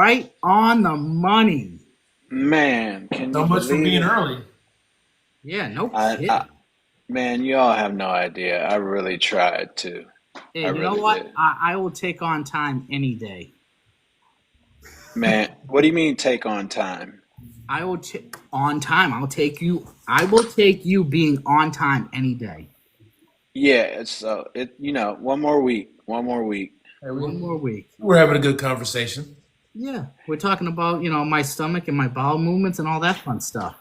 Right on the money. Man, can So you much for believe being it? early. Yeah, no I kidding. man, you all have no idea. I really tried to. I And you know really what? did. I will take on time any day. Man, what do you mean take on time? I will take on time. I'll take you. I will take you being on time any day. Yeah, it's it one more week. One more week. Hey, One more week. we're having a good conversation. Yeah, we're talking about my stomach and my bowel movements and all that fun stuff.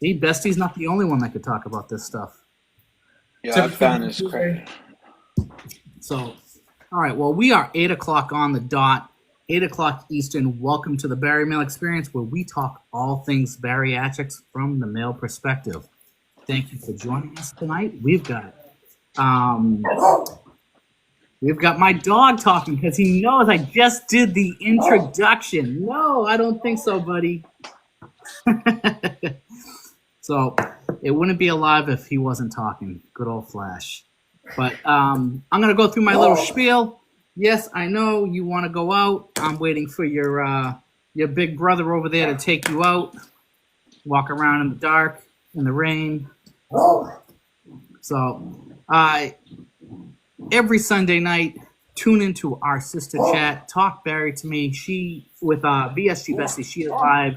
See, Bestie's not the only one that could talk about this stuff. Yeah, I Typical found this crazy. Tuesday. So, all right. Well, we are 8 o'clock on the dot. 8 o'clock Eastern. Welcome to the Barry Male Experience, where we talk all things bariatrics from the male perspective. Thank you for joining us tonight. Um, we've got my dog talking because he knows I just did the introduction. No, I don't think so, buddy. So it wouldn't be alive if he wasn't talking. Good old Flash. But I'm going to go through my little spiel. Yes, I know you want to go out. I'm waiting for your big brother over there to take you out. Walk around in the dark, in the rain. So every Sunday night, tune into our sister chat. Talk Barry to me. She, with VSG Bestie, she is live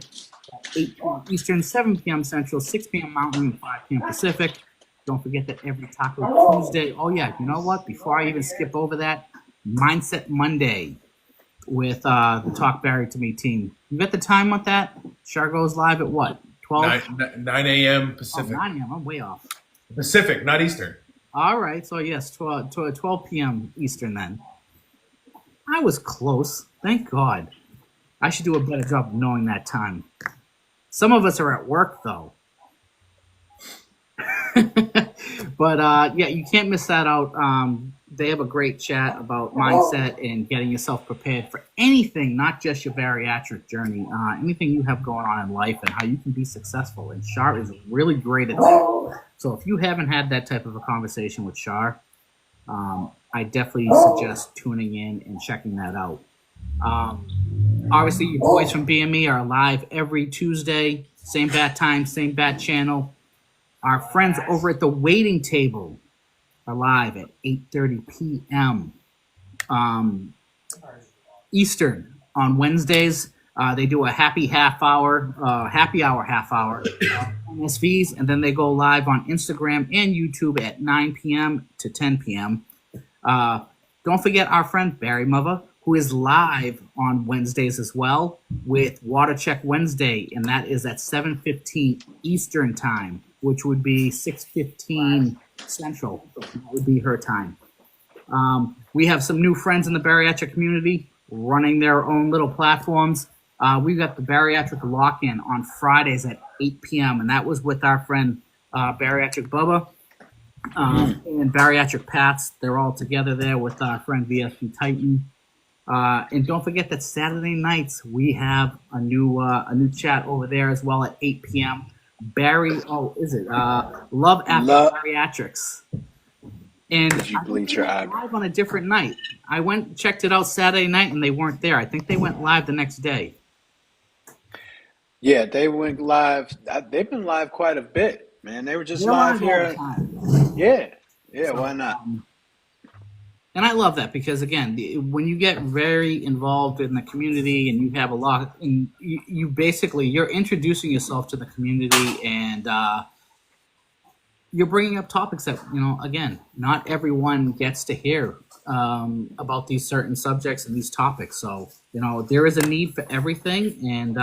at 8 p.m. Eastern, 7 p.m. Central, 6 p.m. Mountain, and 5 p.m. Pacific. Don't forget that every Taco Tuesday. Oh, yeah, you know what? Before I even skip over that, Mindset Monday with the Talk Barry to Me team. You got the time with that? Char goes live at what? 12? 9 a.m. Oh, Pacific. 9 a.m. I'm way off. Pacific, not Eastern. All right. So, yes, 12 p.m. Eastern then. I was close. Thank God. I should do a better job of knowing that time. Some of us are at work, though. But yeah, you can't miss that out. They have a great chat about mindset and getting yourself prepared for anything, not just your bariatric journey, anything you have going on in life and how you can be successful. And Shar is really great at that. So if you haven't had that type of a conversation with Shar, I definitely suggest tuning in and checking that out. Obviously, your boys from BME are live every Tuesday, same bat time, same bat channel. Our friends over at the waiting table are live at 8:30 p.m. Eastern on Wednesdays. They do a happy hour half hour MSVs, and then they go live on Instagram and YouTube at 9 p.m. to 10 p.m. Don't forget our friend Barry Mother, who is live on Wednesdays as well with Water Check Wednesday, and that is at 7:15 Eastern time, which would be 6:15 Central. That would be her time. We have some new friends in the bariatric community running their own little platforms. We've got the Bariatric Lock-In on Fridays at 8 p.m., and that was with our friend Bariatric Bubba and Bariatric Pats. They're all together there with our friend VSP Titan. And don't forget that Saturday nights we have a new chat over there as well at 8 p.m. Love After Bariatrics. And Did you I think bleach they your went eyebrow? live on a different night. I checked it out Saturday night and they weren't there. I think they went live the next day. Yeah, they went live. They've been live quite a bit, man. They were just They're live live all the here. time. Yeah, So, why not? And I love that because, again, when you get very involved in the community and you have a lot, and you basically, you're introducing yourself to the community and you're bringing up topics that, again, not everyone gets to hear about these certain subjects and these topics. So, there is a need for everything. And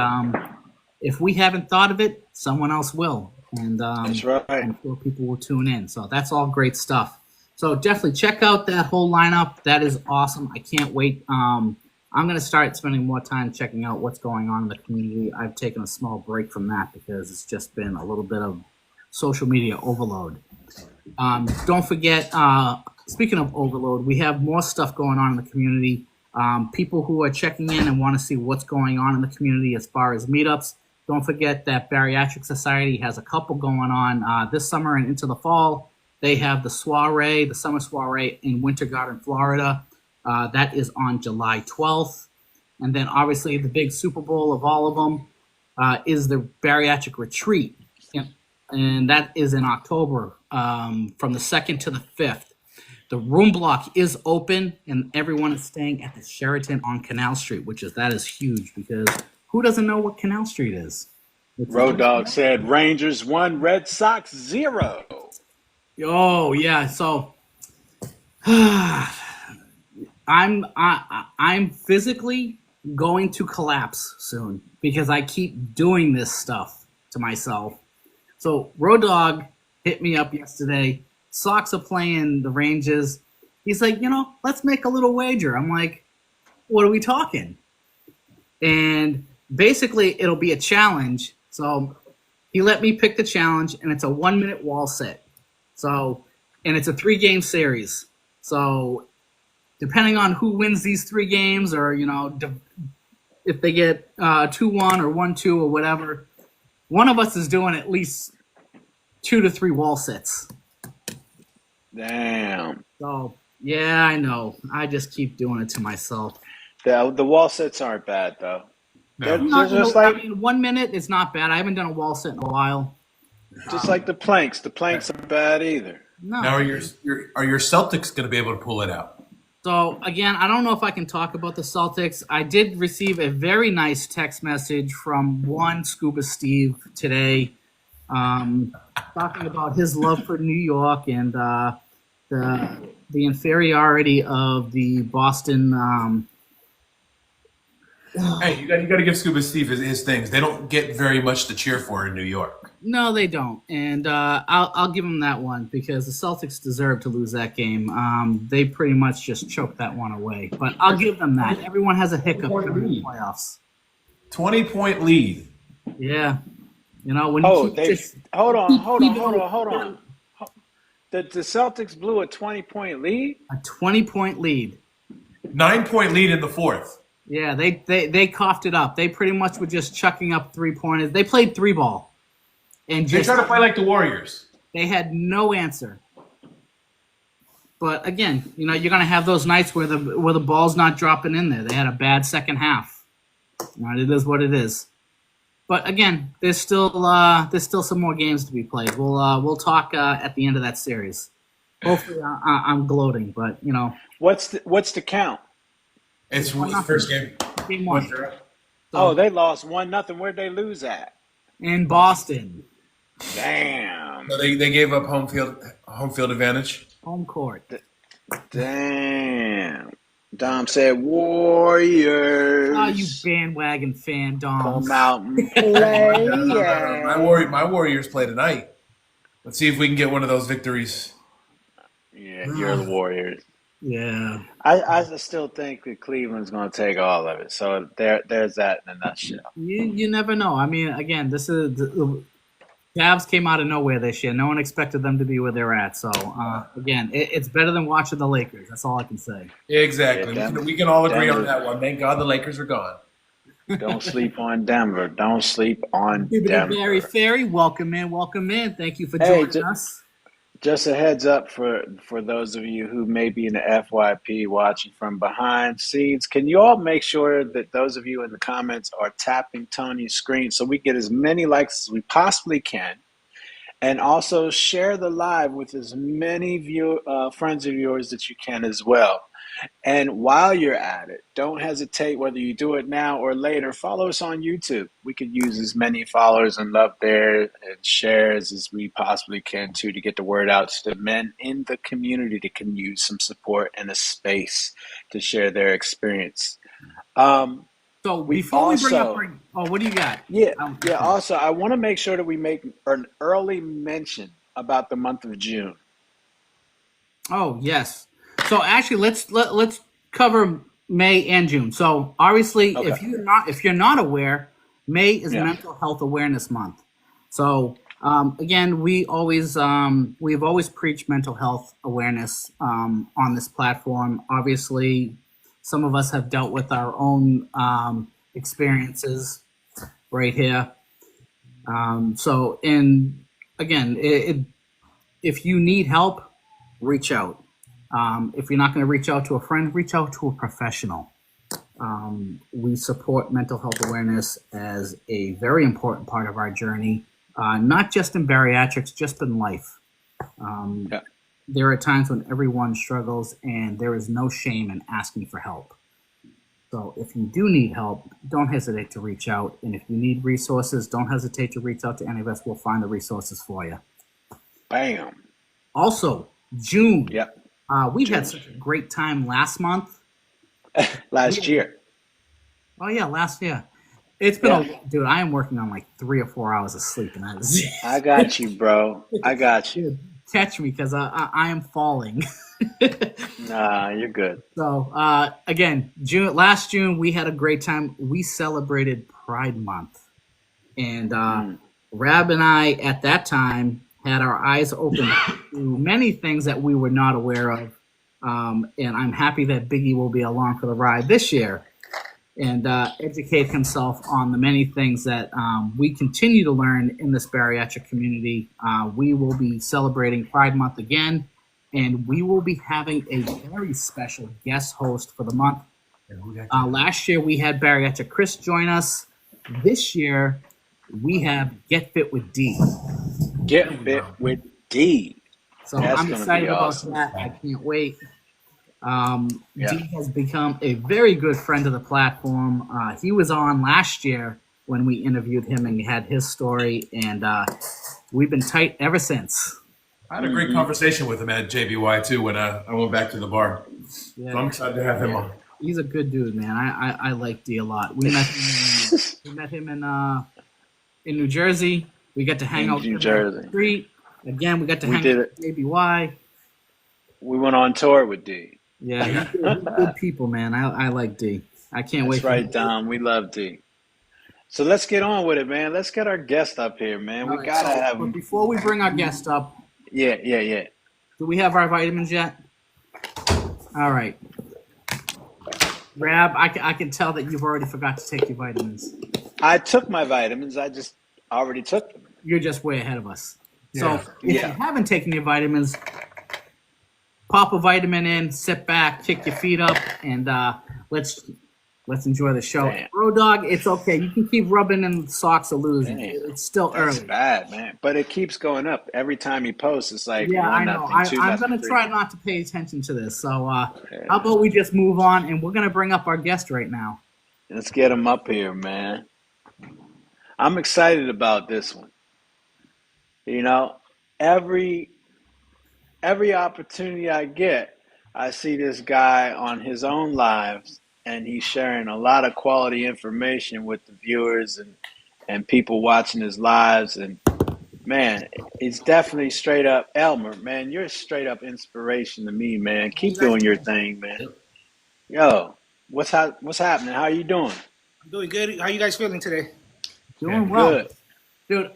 if we haven't thought of it, someone else will. And That's right. I'm sure people will tune in. So that's all great stuff. So definitely check out that whole lineup. That is awesome. I can't wait. I'm going to start spending more time checking out what's going on in the community. I've taken a small break from that because it's just been a little bit of social media overload. Don't forget, speaking of overload, we have more stuff going on in the community. People who are checking in and want to see what's going on in the community as far as meetups. Don't forget that Bariatric Society has a couple going on this summer and into the fall. They have the summer soiree in Winter Garden, Florida. That is on July 12th. And then obviously the big Super Bowl of all of them is the bariatric retreat. And that is in October from the 2nd to the 5th. The room block is open, and everyone is staying at the Sheraton on Canal Street, that is huge because who doesn't know what Canal Street is? Road Dogg said Rangers 1, Red Sox 0. Oh yeah, so I'm physically going to collapse soon because I keep doing this stuff to myself. So Road Dogg hit me up yesterday. Sox are playing the Rangers. He's like, let's make a little wager. I'm like, what are we talking? And basically, it'll be a challenge. So he let me pick the challenge, and it's a 1-minute wall sit. So, and it's a 3-game series. So depending on who wins these 3 games, or if they get 2-1 or 1-2 or whatever, one of us is doing at least 2 to 3 wall sits. Damn. So yeah, I know. I just keep doing it to myself. The wall sits aren't bad though. No. They're just like 1 minute is not bad. I haven't done a wall sit in a while. just like the planks. The planks aren't bad either. No. Now, are your Celtics going to be able to pull it out? So again, I don't know if I can talk about the Celtics. I did receive a very nice text message from one Scuba Steve today, talking about his love for New York and the inferiority of the Boston. Hey, you got to give Scuba Steve his things. They don't get very much to cheer for in New York. No, they don't, and I'll give them that one because the Celtics deserve to lose that game. They pretty much just choked that one away, but I'll give them that. Everyone has a hiccup in the playoffs. 20-point lead. Yeah, when hold on. The Celtics blew a 20-point lead. A 20-point lead. 9-point lead in the 4th. Yeah, they coughed it up. They pretty much were just chucking up 3-pointers. They played 3-ball. And They try to play like the Warriors. They had no answer. But again, you're going to have those nights where the ball's not dropping in there. They had a bad second half. It is what it is. But again, there's still some more games to be played. We'll talk at the end of that series. Hopefully, I'm gloating, but What's the count? It's the first game. Game 1. So, they lost 1-0. Where'd they lose at? In Boston. Damn. So they gave up home field advantage. Home court. Damn. Dom said Warriors. Oh, you bandwagon fan, Dom. Come out and play. No. My Warriors play tonight. Let's see if we can get one of those victories. Yeah, you're the Warriors. Yeah. I still think that Cleveland's going to take all of it. So there's that in a nutshell. You never know. I mean, again, this is the Cavs came out of nowhere this year. No one expected them to be where they're at. So again, it's better than watching the Lakers. That's all I can say. Exactly. Yeah, We can all agree Denver. on that one. Thank God the Lakers are gone. Don't sleep on Denver. Don't sleep on Denver. Barry Ferry, welcome in. Thank you for joining us. Just a heads up for those of you who may be in the FYP watching from behind scenes, can you all make sure that those of you in the comments are tapping Tony's screen so we get as many likes as we possibly can, and also share the live with as many friends of yours that you can as well. And while you're at it, don't hesitate, whether you do it now or later, follow us on YouTube. We could use as many followers and love there and shares as we possibly can too, to get the word out to the men in the community that can use some support and a space to share their experience. So before we bring up, what do you got? Yeah. Also, I want to make sure that we make an early mention about the month of June. Oh yes. So actually, let's cover May and June. So obviously, Okay. if you're not aware, May is Mental Health Awareness Month. So again, we've always preached mental health awareness on this platform. Obviously, some of us have dealt with our own experiences right here. So, and again, if you need help, reach out. If you're not going to reach out to a friend, reach out to a professional. We support mental health awareness as a very important part of our journey, not just in bariatrics, just in life. Yeah. There are times when everyone struggles, and there is no shame in asking for help. So if you do need help, don't hesitate to reach out. And if you need resources, don't hesitate to reach out to any of us. We'll find the resources for you. Bam. Also, June. Yep. We had such a great time last month. Last year. Oh, yeah, last year. It's been dude, I am working on like 3 or 4 hours of sleep. And I got you, bro. I got you. Dude, catch me because I am falling. Nah, you're good. So, again, last June, we had a great time. We celebrated Pride Month. And Rab and I, at that time, had our eyes open to many things that we were not aware of. And I'm happy that Biggie will be along for the ride this year and educate himself on the many things that we continue to learn in this bariatric community. We will be celebrating Pride Month again, and we will be having a very special guest host for the month. Last year, we had Bariatric Chris join us. This year, we have Get Fit with D. Get Fit with D. So I'm excited about that. I can't wait. D has become a very good friend of the platform. He was on last year when we interviewed him and had his story, and we've been tight ever since. I had a great conversation with him at JBY too when I went back to the bar. Yeah, so I'm excited to have him on. He's a good dude, man. I like D a lot. We met him in New Jersey. We got to hang out in the street. Again, we got to hang out with JBY. We went on tour with D. Yeah, he's good people, man. I like D. I can't wait. That's right, Dom. We love D. So let's get on with it, man. Let's get our guest up here, man. We gotta have him. But before we bring our guest up, yeah. Do we have our vitamins yet? All right. Rab, I can tell that you've already forgot to take your vitamins. I took my vitamins. I just already took them. You're just way ahead of us. So if you haven't taken your vitamins, pop a vitamin in, sit back, kick your feet up, and let's enjoy the show. Man. Bro Dog, it's okay. You can keep rubbing in the socks or losing. It's still early. It's bad, man. But it keeps going up. Every time he posts, it's like I know. I'm going to try not to pay attention to this. So how about we just move on, and we're going to bring up our guest right now. Let's get him up here, man. I'm excited about this one. You know, every opportunity I get, I see this guy on his own lives, and he's sharing a lot of quality information with the viewers and people watching his lives. And man, it's definitely straight up Elmer, man. You're a straight up inspiration to me, man. Keep doing your thing, man. Yo, what's happening? How are you doing? I'm doing good. How you guys feeling today? Doing well. Good. Dude,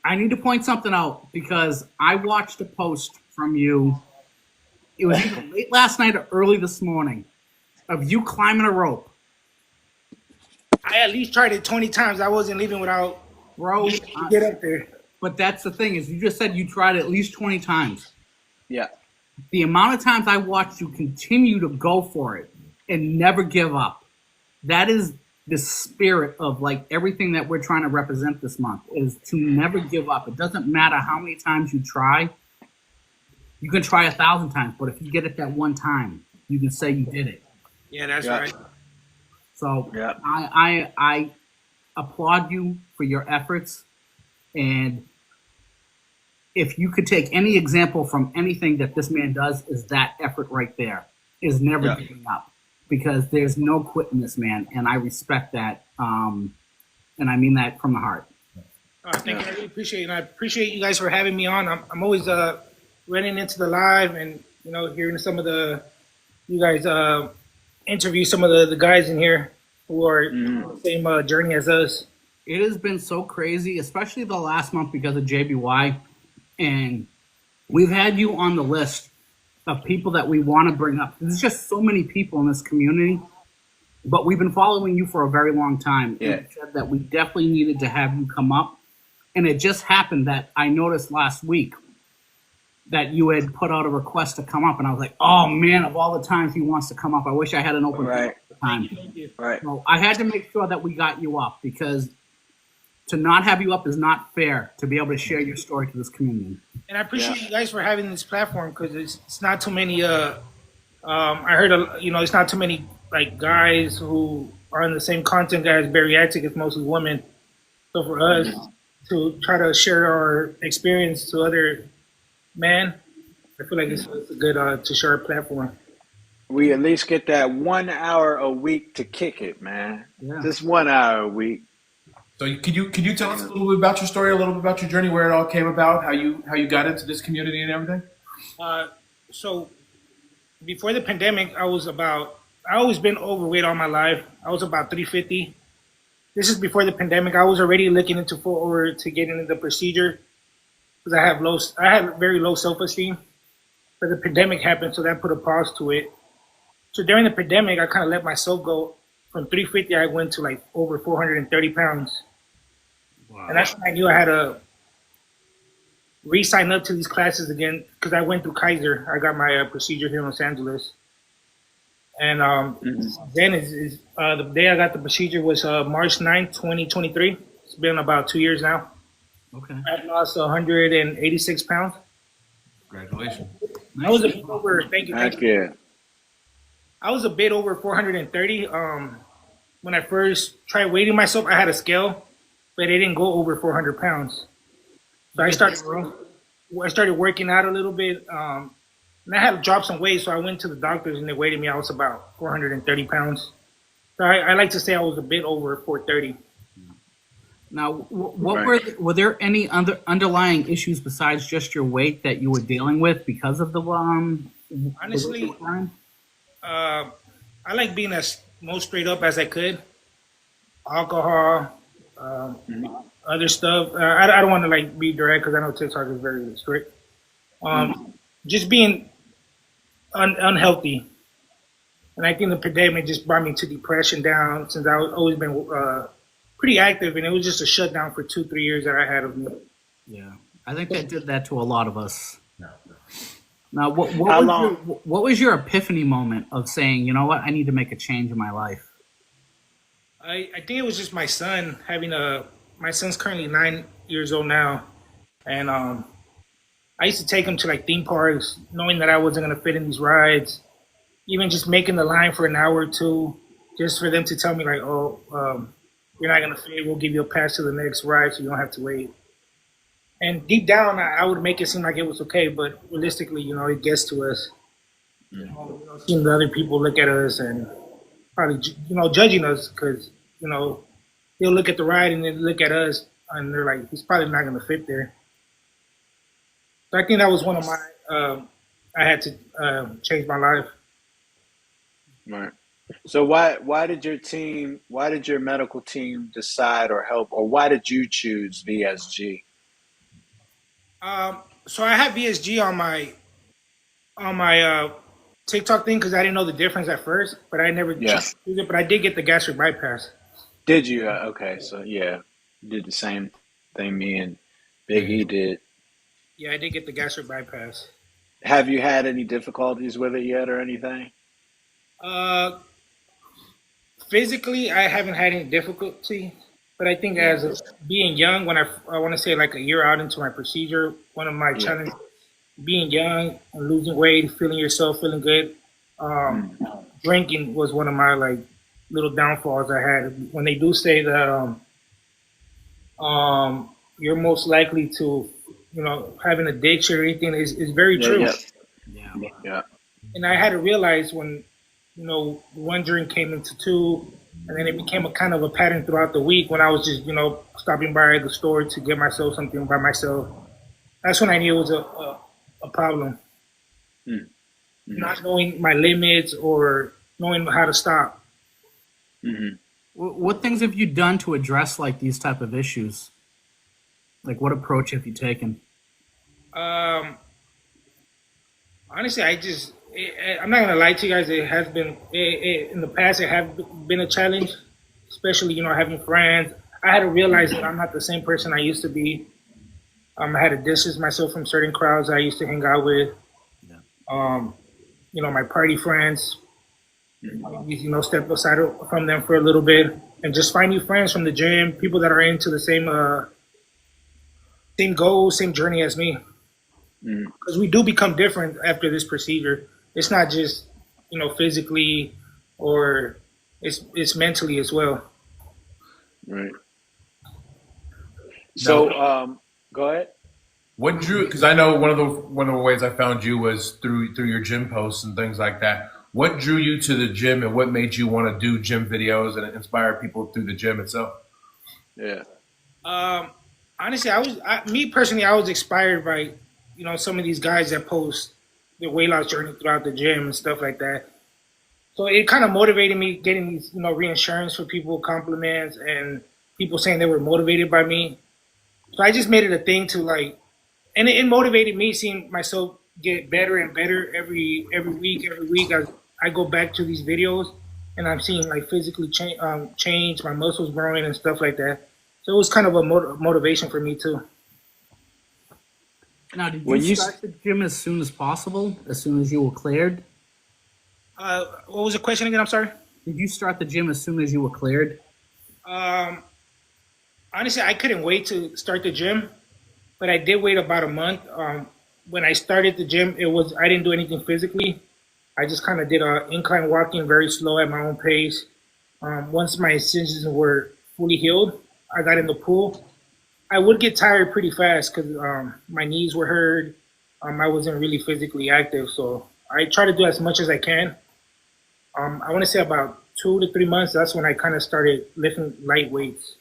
I need to point something out because I watched a post from you. It was either late last night or early this morning of you climbing a rope. I at least tried it 20 times. I wasn't leaving without get up there. But that's the thing is you just said you tried it at least 20 times. Yeah. The amount of times I watched you continue to go for it and never give up. That is the spirit of like everything that we're trying to represent this month is to never give up. It doesn't matter how many times you try. You can try 1,000 times, but if you get it that one time, you can say you did it. Yeah, that's right. So I applaud you for your efforts. And if you could take any example from anything that this man does, is that effort right there, is never giving up. Because there's no quitting this man, and I respect that, and I mean that from the heart. Thank you. I really appreciate it. And I appreciate you guys for having me on. I'm always running into the live and hearing some of you guys interview some of the guys in here who are on the same journey as us. It has been so crazy, especially the last month because of JBY, and we've had you on the list of people that we want to bring up. There's just so many people in this community, but we've been following you for a very long time. Yeah. And said that we definitely needed to have you come up. And it just happened that I noticed last week that you had put out a request to come up, and I was like, oh man, of all the times he wants to come up, I wish I had an open time. Right. So I had to make sure that we got you up, because to not have you up is not fair to be able to share your story to this community. And I appreciate you guys for having this platform, because it's not too many. I heard it's not too many like guys who are in the same content as bariatric. It's mostly women. So for us to try to share our experience to other men, I feel like it's a good to share our platform. We at least get that 1 hour a week to kick it, man. Yeah. Just 1 hour a week. So could you tell us a little bit about your story, a little bit about your journey, where it all came about, how you got into this community and everything? So before the pandemic, I always been overweight all my life. I was about 350. This is before the pandemic. I was already looking into forward to getting into the procedure, because I had very low self-esteem. But the pandemic happened, so that put a pause to it. So during the pandemic, I kind of let myself go. From 350, I went to like over 430 pounds. Wow. And that's when I knew I had to re-sign up to these classes again, because I went through Kaiser. I got my procedure here in Los Angeles. And then the day I got the procedure was March 9th, 2023. It's been about 2 years now. Okay. I've lost 186 pounds. Congratulations. I was a bit over. Thank you. Thank you. I was a bit over 430. When I first tried weighting myself, I had a scale, but it didn't go over 400 pounds. So I started working out a little bit, and I had to drop some weight. So I went to the doctors, and they weighed me. I was about 430 pounds. So I like to say I was a bit over 430. Now, were there any underlying issues besides just your weight that you were dealing with because of the Honestly, I like being as most straight up as I could. Alcohol, other stuff. I don't want to like be direct, because I know TikTok is very strict. Just being unhealthy, and I think the pandemic just brought me to depression down, since I've always been pretty active, and it was just a shutdown for 2-3 years that I had of me. Yeah, I think that did that to a lot of us. No. Now, what was your epiphany moment of saying, you know what, I need to make a change in my life? I think it was just my son having my son's currently 9 years old now, and I used to take him to like theme parks, knowing that I wasn't gonna fit in these rides, even just making the line for an hour or two, just for them to tell me like, oh, you're not gonna fit, we'll give you a pass to the next ride, so you don't have to wait. And deep down, I would make it seem like it was okay, but realistically, it gets to us. Seeing the other people look at us and probably, judging us, because, they'll look at the ride and then look at us, and they're like, he's probably not going to fit there. So I think that was one of my, I had to change my life. Right. So why did your medical team decide or help, or why did you choose VSG? So I had VSG on my TikTok thing, because I didn't know the difference at first, but I never used it. But I did get the gastric bypass. Did you? Okay, so yeah, you did the same thing me and Big E did. Yeah, I did get the gastric bypass. Have you had any difficulties with it yet, or anything? Physically, I haven't had any difficulty. But I think as being young, when I want to say like a year out into my procedure, one of my challenges, being young and losing weight, feeling good, drinking was one of my like little downfalls I had. When they do say that you're most likely to, have an addiction or anything, is very true. Yeah. And I had to realize when, one drink came into two, and then it became a kind of a pattern throughout the week when I was just, stopping by the store to get myself something by myself. That's when I knew it was a problem. Not knowing my limits or knowing how to stop. What things have you done to address like these type of issues? Like what approach have you taken? Honestly, I'm not gonna lie to you guys. It has been in the past. It has been a challenge, especially having friends. I had to realize that I'm not the same person I used to be. I had to distance myself from certain crowds I used to hang out with. Yeah. My party friends. Step aside from them for a little bit and just find new friends from the gym, people that are into the same goals, same journey as me. Mm, Because we do become different after this procedure. It's not just physically, or it's mentally as well. right. Now, So, go ahead. what drew? Because I know one of the ways I found you was through your gym posts and things like that. What drew you to the gym, and what made you want to do gym videos and inspire people through the gym itself? Yeah. Um, Honestly, me personally, I was inspired by some of these guys that post their weight loss journey throughout the gym and stuff like that. So it kind of motivated me getting these reinsurance for people, compliments, and people saying they were motivated by me. So I just made it a thing to and it motivated me seeing myself get better and better every week. Every week, I go back to these videos, and I'm seeing physically change, my muscles growing and stuff like that. So it was kind of a motivation for me too. Now, did you When you start the gym as soon as possible? As soon as you were cleared? What was the question again? I'm sorry. Did you start the gym as soon as you were cleared? Um, Honestly, I couldn't wait to start the gym, but I did wait about a month. When I started the gym, I didn't do anything physically. I just kind of did incline walking, very slow at my own pace. Once my incisions were fully healed, I got in the pool. I would get tired pretty fast because my knees were hurt. I wasn't really physically active, so I try to do as much as I can. I want to say about 2 to 3 months. That's when I kind of started lifting light weights.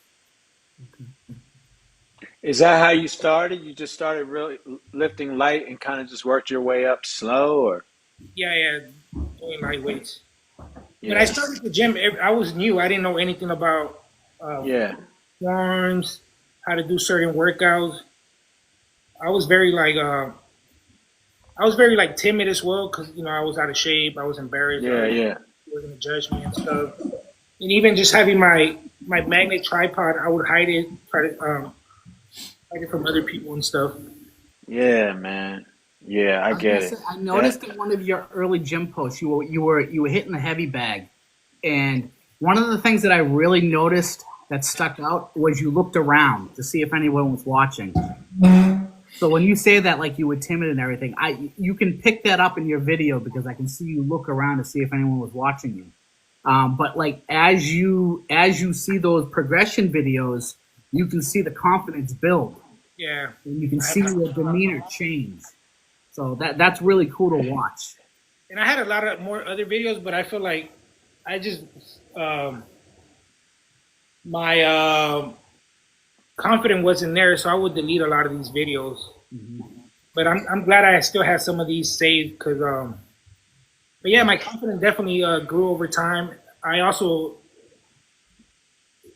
Is that how you started? You just started really lifting light and kind of just worked your way up slow, or Yeah, doing light weights. When I yeah, started the gym, I was new. I didn't know anything about uh, yeah, forms, how to do certain workouts. I was very timid as well because I was out of shape. I was embarrassed. yeah, yeah. They were gonna judge me and stuff. And even just having my magnet tripod, I would hide it, try to hide it from other people and stuff. Yeah, man. Yeah, I I was gonna get say, it. I That noticed in one of your early gym posts, you were hitting the heavy bag, and one of the things that I really noticed that stuck out was you looked around to see if anyone was watching. So when you say that, like you were timid and everything, you can pick that up in your video because I can see you look around to see if anyone was watching you. But like as you see those progression videos, you can see the confidence build, Yeah, and you can I see had, your demeanor change. So that's really cool to watch. and I had a lot of more other videos, but I feel like I just my confidence wasn't there, so I would delete a lot of these videos. But I'm glad I still have some of these saved because but yeah, my confidence definitely grew over time. I also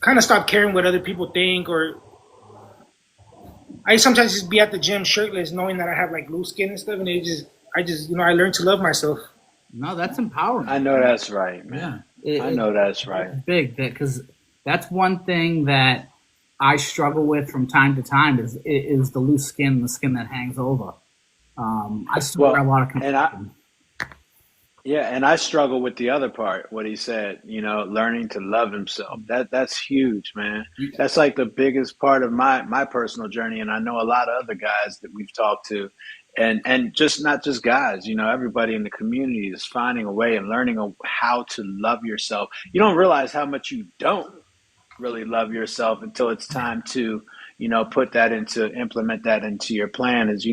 kind of stopped caring what other people think, or I sometimes just be at the gym shirtless, knowing that I have loose skin and stuff, and I just I learned to love myself. No, that's empowering. I know that's right, Yeah, man. I know that's right. it's big because that's one thing that I struggle with from time to time is the loose skin, the skin that hangs over. I still wear a Well, lot of and I compression. yeah, and I struggle with the other part, what he said, learning to love himself. That's huge, man. That's like the biggest part of my personal journey, and I know a lot of other guys that we've talked to, and just not just guys, everybody in the community is finding a way and learning how to love yourself. You don't realize how much you don't really love yourself until it's time to put that into implement that into your plan. Is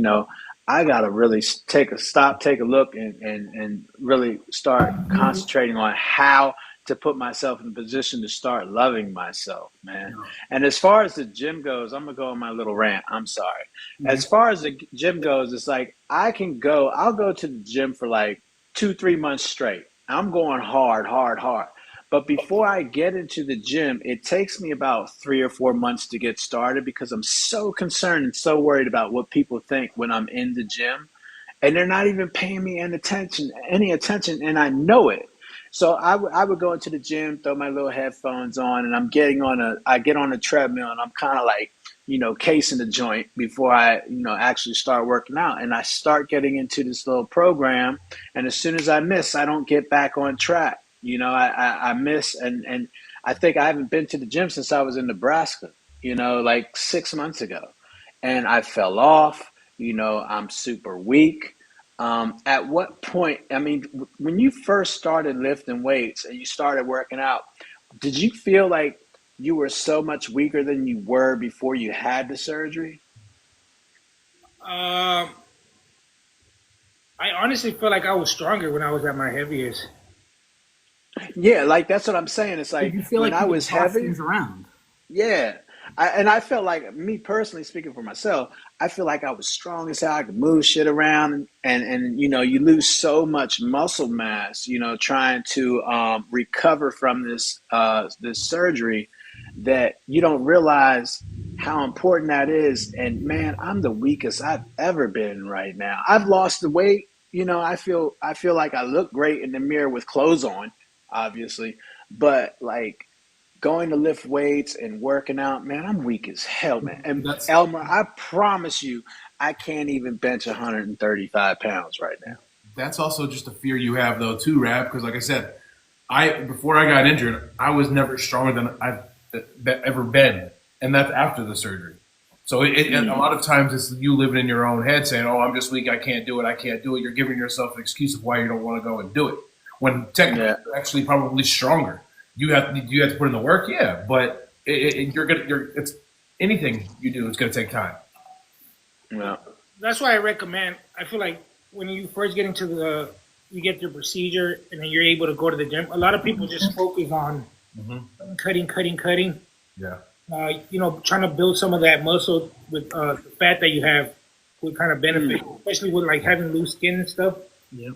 I gotta really take a stop, take a look, and really start concentrating on how to put myself in a position to start loving myself, man. And as far as the gym goes, I'm gonna go on my little rant. I'm sorry. As far as the gym goes, it's like I'll go to the gym for like 2, 3 months straight. I'm going hard, hard, hard. But before I get into the gym, it takes me about 3 or 4 months to get started because I'm so concerned and so worried about what people think when I'm in the gym. And they're not even paying me any attention, and I know it. So I would go into the gym, throw my little headphones on, and I get on a treadmill, and I'm kind of like, casing the joint before I, actually start working out. And I start getting into this little program, and as soon as I miss, I don't get back on track. I miss, and I think I haven't been to the gym since I was in Nebraska, like 6 months ago, and I fell off. I'm super weak. At what point, I mean, when you first started lifting weights and you started working out, did you feel like you were so much weaker than you were before you had the surgery? Um, I honestly feel like I was stronger when I was at my heaviest. Yeah, like that's what I'm saying. It's Did like you feel when like I you could was toss heavy, things around? yeah. And I felt like, me personally speaking for myself, I feel like I was strong as hell. I could move shit around, and you lose so much muscle mass, trying to recover from this surgery, that you don't realize how important that is. And man, I'm the weakest I've ever been right now. I've lost the weight. I feel like I look great in the mirror with clothes on, obviously, but like going to lift weights and working out, man, I'm weak as hell, man. And That's Elmer, I promise you, I can't even bench 135 pounds right now. that's also just a fear you have though too, Rab. Because like I said, I before I got injured, I was never stronger than I've ever been, and that's after the surgery. So a lot of times it's you living in your own head saying, "Oh, I'm just weak. I can't do it. I can't do it." You're giving yourself an excuse of why you don't want to go and do it. When technically Yeah, you're actually probably stronger. You have to put in the work, yeah, but it's anything you do, it's gonna take time. yeah, That's why I recommend. I feel like when you first get into you get your procedure, and then you're able to go to the gym. A lot of people just focus on cutting, cutting, cutting. Yeah, Trying to build some of that muscle with the fat that you have would kind of benefit, especially with like having loose skin and stuff. Yep.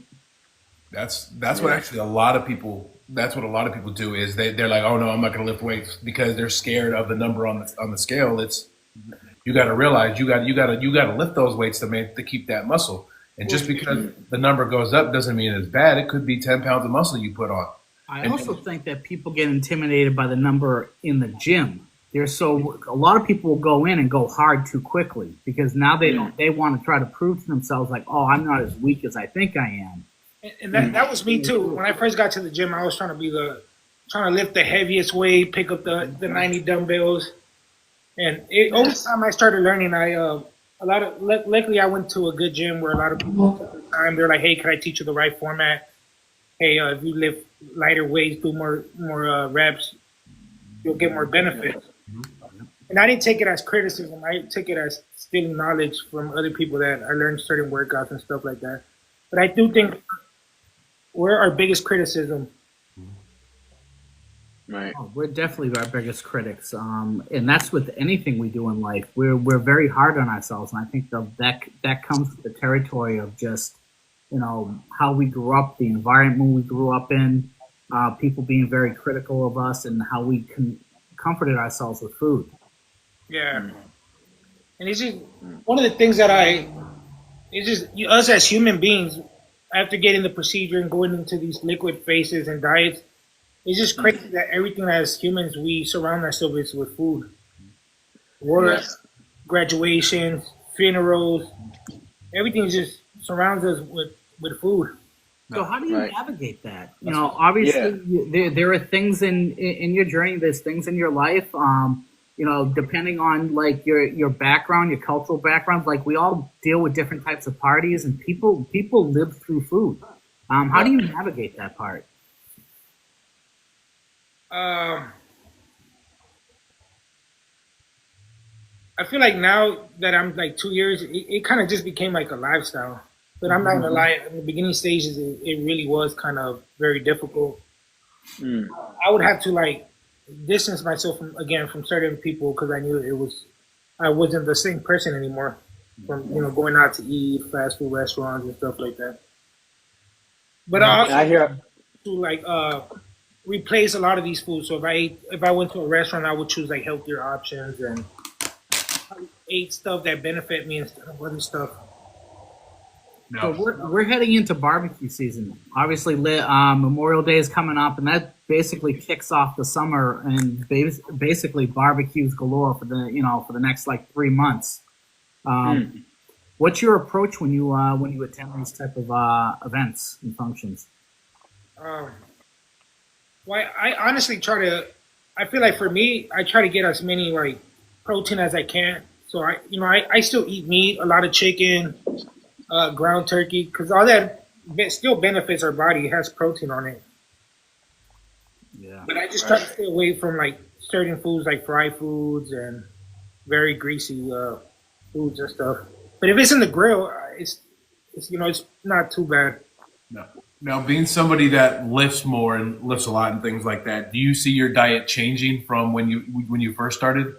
that's what actually a lot of people. That's what a lot of people do is they're like, oh no, I'm not gonna lift weights because they're scared of the number on the scale. It's you got to realize you got to lift those weights to keep that muscle. And just because the number goes up doesn't mean it's bad. It could be 10 pounds of muscle you put on. I also think that people get intimidated by the number in the gym. A lot of people will go in and go hard too quickly because now they want to try to prove to themselves like, oh, I'm not as weak as I think I am. And that was me too. When I first got to the gym, I was trying to lift the heaviest weight, pick up the 90 dumbbells, and over time I started learning. Luckily I went to a good gym where a lot of people took their time. They're like, hey, can I teach you the right format? Hey, if you lift lighter weights, do more reps, you'll get more benefits. And I didn't take it as criticism. I took it as stealing knowledge from other people that I learned certain workouts and stuff like that. But I do think we're our biggest criticism. right. Oh, we're definitely our biggest critics, and that's with anything we do in life. We're very hard on ourselves, and I think that comes with the territory of just how we grew up, the environment we grew up in, people being very critical of us, and how we comforted ourselves with food. Yeah. And it's just one of the things that it's just us as human beings, after getting the procedure and going into these liquid phases and diets, it's just crazy that everything as humans we surround ourselves with food. Work, graduations, funerals, everything just surrounds us with food. So how do you Right. navigate that? Obviously there are things in your journey. There's things in your life. Depending on like your background, your cultural background. Like we all deal with different types of parties, and people live through food. How do you navigate that part? I feel like now that I'm like 2 years, it kind of just became like a lifestyle. But I'm not gonna lie, in the beginning stages, it really was kind of very difficult. I would have to like distance myself from certain people because I knew I wasn't the same person anymore from going out to eat, fast food restaurants and stuff like that. But I also I hear. to like replace a lot of these foods. So if I went to a restaurant, I would choose like healthier options and ate stuff that benefit me instead of other stuff. So No. we're heading into barbecue season. Obviously, Memorial Day is coming up, and that basically kicks off the summer and basically barbecues galore for the next like 3 months. What's your approach when you attend these type of events and functions? Um, well, I honestly try to. I feel like for me, I try to get as many like protein as I can. So I still eat meat, a lot of chicken, ground turkey, because all that still benefits our body. It has protein on it. Yeah. But I just try to stay away from like certain foods like fried foods and very greasy foods and stuff. But if it's in the grill, it's not too bad. No. Now, being somebody that lifts more and lifts a lot and things like that, do you see your diet changing from when you first started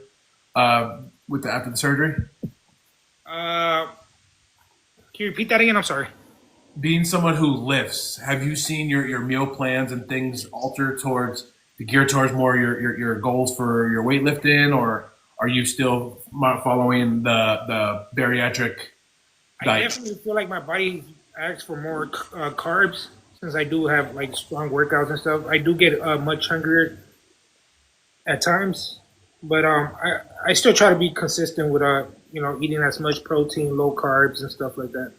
after the surgery? Can you repeat that again? I'm sorry. Being someone who lifts, have you seen your meal plans and things alter to gear towards more your goals for your weightlifting, or are you still following the bariatric I diet? definitely feel like my body asks for more carbs since I do have like strong workouts and stuff. I do get much hungrier at times, but I still try to be consistent with eating as much protein, low carbs, and stuff like that.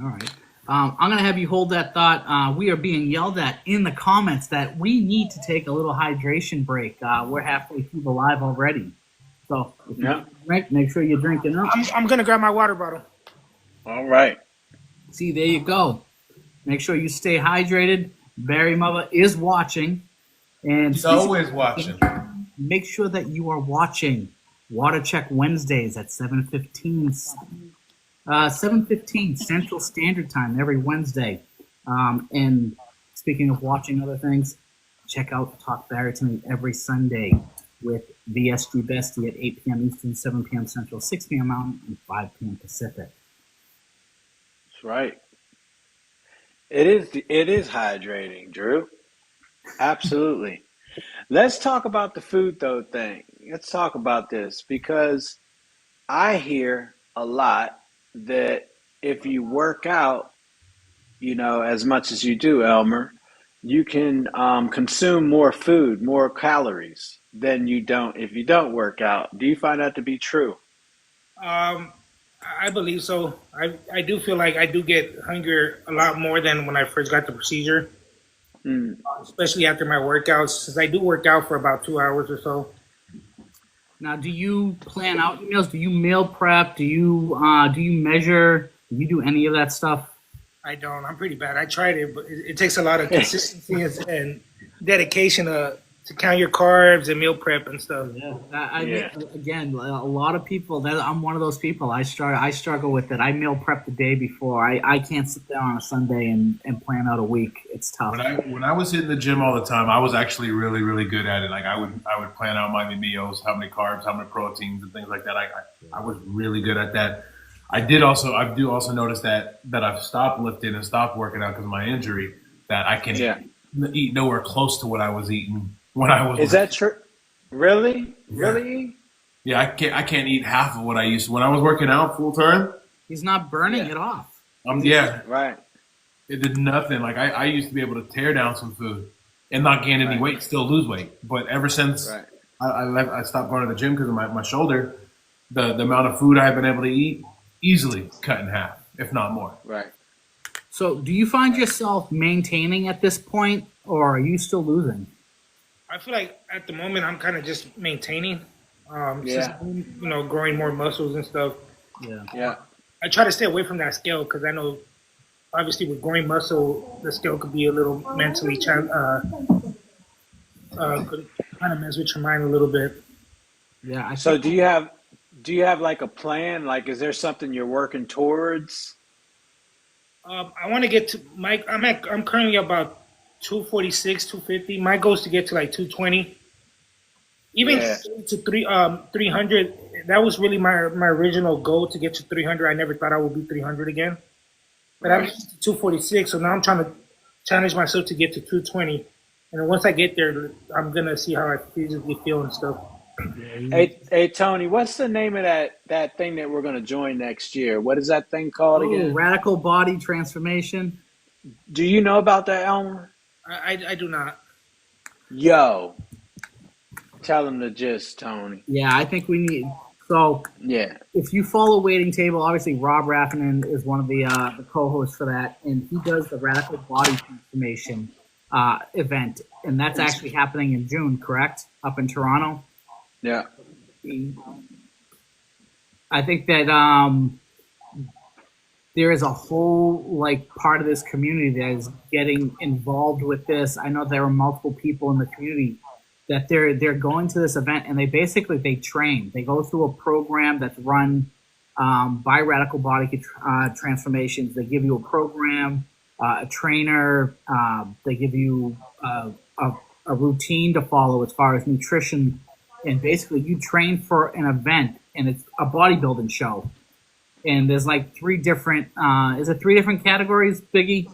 All right. I'm going to have you hold that thought. We are being yelled at in the comments that we need to take a little hydration break. We're halfway through the live already. So if you drink, make sure you're drinking up. I'm going to grab my water bottle. All right. See, there you go. Make sure you stay hydrated. Barry Mother is watching. And He's always watching. make sure that you are watching Water Check Wednesdays at 7:15 Central Standard Time every Wednesday. And speaking of watching other things, check out Talk Barry to Me every Sunday with VSG Bestie at 8 p.m. Eastern, 7 p.m. Central, 6 p.m. Mountain, and 5 p.m. Pacific. That's right. It is hydrating, Drew. Absolutely. Let's talk about the food though thing. Let's talk about this because I hear a lot that if you work out, as much as you do, Elmer, you can consume more food, more calories than you don't if you don't work out. Do you find that to be true? I believe so. I do feel like I do get hungrier a lot more than when I first got the procedure, especially after my workouts, since I do work out for about 2 hours or so. Now, do you plan out meals? Do you meal prep? Do you measure? Do you do any of that stuff? I don't. I'm pretty bad. I tried it, but it takes a lot of consistency and dedication to count your carbs and meal prep and stuff. Again, a lot of people. I'm one of those people. I struggle with it. I meal prep the day before. I can't sit down on a Sunday and plan out a week. It's tough. When I was hitting the gym all the time, I was actually really, really good at it. Like I would plan out my meals, how many carbs, how many proteins, and things like that. I was really good at that. I do also notice that I've stopped lifting and stopped working out because of my injury. That I can eat nowhere close to what I was eating when I was. Is that true? Really? Yeah. Really? Yeah, I can't eat half of what I used to. When I was working out full time. He's not burning it off. Right. It did nothing. Like I used to be able to tear down some food and not gain any weight, still lose weight. But ever since I stopped going to the gym because of my shoulder, the amount of food I've been able to eat easily cut in half, if not more. Right. So do you find yourself maintaining at this point, or are you still losing? I feel like at the moment I'm kind of just maintaining. Since I'm, growing more muscles and stuff. Yeah. I try to stay away from that scale because I know, obviously, with growing muscle, the scale could be a little mentally could kind of mess with your mind a little bit. Yeah. So do you have like a plan? Like, is there something you're working towards? I want to get to I'm currently about 246, 250. My goal is to get to like 220. Even to 300. That was really my original goal, to get to 300. I never thought I would be 300 again. But I'm 246, so now I'm trying to challenge myself to get to 220. And then once I get there, I'm gonna see how I physically feel and stuff. Hey, Tony, what's the name of that thing that we're going to join next year? What is that thing called Oh, again? radical body transformation. Do you know about that, Elmer? I do not. Yo, tell him the gist, Tony. Yeah, I think we need. So Yeah. if you follow Waiting Table, obviously Rob Raffinen is one of the co-hosts for that, and he does the radical body transformation event, and that's actually happening in June, correct? Up in Toronto. Yeah. I think that there is a whole part of this community that is getting involved with this. I know there are multiple people in the community that they're going to this event, and they train. They go through a program that's run by Radical Body Transformations. They give you a program, a trainer. They give you a routine to follow as far as nutrition, and basically you train for an event, and it's a bodybuilding show. And there's three different. Is it three different categories, Biggie?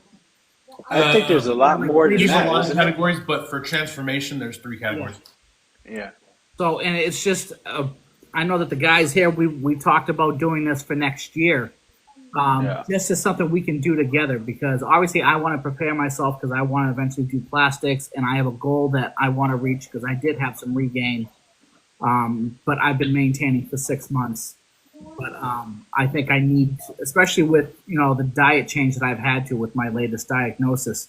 I think there's a lot more than There's a that. lot of Isn't it? categories, but for transformation, there's 3 categories. Yeah. So, and it's just, I know that the guys here, we talked about doing this for next year. This is something we can do together, because obviously I want to prepare myself because I want to eventually do plastics, and I have a goal that I want to reach because I did have some regain, but I've been maintaining for 6 months. But I think I need, especially with the diet change that I've had to with my latest diagnosis.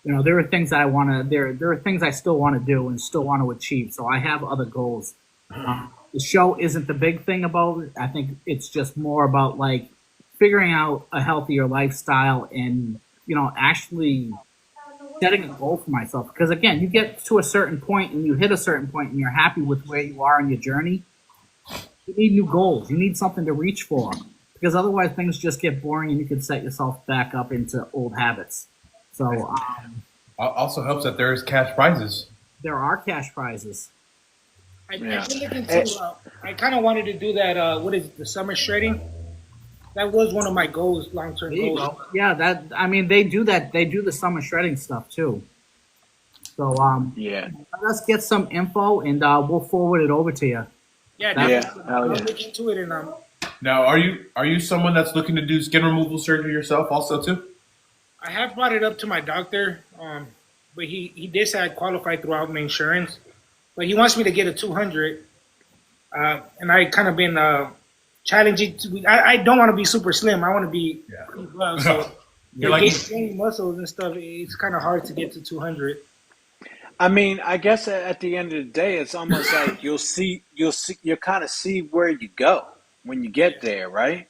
There are things that I want to. There are things I still want to do and still want to achieve. So I have other goals. The show isn't the big thing about it. I think it's just more about figuring out a healthier lifestyle and actually setting a goal for myself. Because again, you get to a certain point and you hit a certain point and you're happy with where you are in your journey. You need new goals. You need something to reach for, because otherwise things just get boring and you can set yourself back up into old habits. So Also helps that there's cash prizes. there are cash prizes. I kind of wanted to do that. What is it, the summer shredding? That was one of my goals, long-term There you goals. go. Yeah, they do that. They do the summer shredding stuff too. So Yeah. let's get some info and we'll forward it over to you. Yeah, Yeah. definitely. Hell I'll yeah. look into it and Now, are you someone that's looking to do skin removal surgery yourself also too? I have brought it up to my doctor, but he did say I qualify throughout my insurance, but he wants me to get a 200, and I kind of been challenging. I don't want to be super slim. I want to be pretty well. So gaining muscles and stuff, it's kind of hard to get to 200. I mean, I guess at the end of the day, it's almost like you'll kind of see where you go when you get there, right?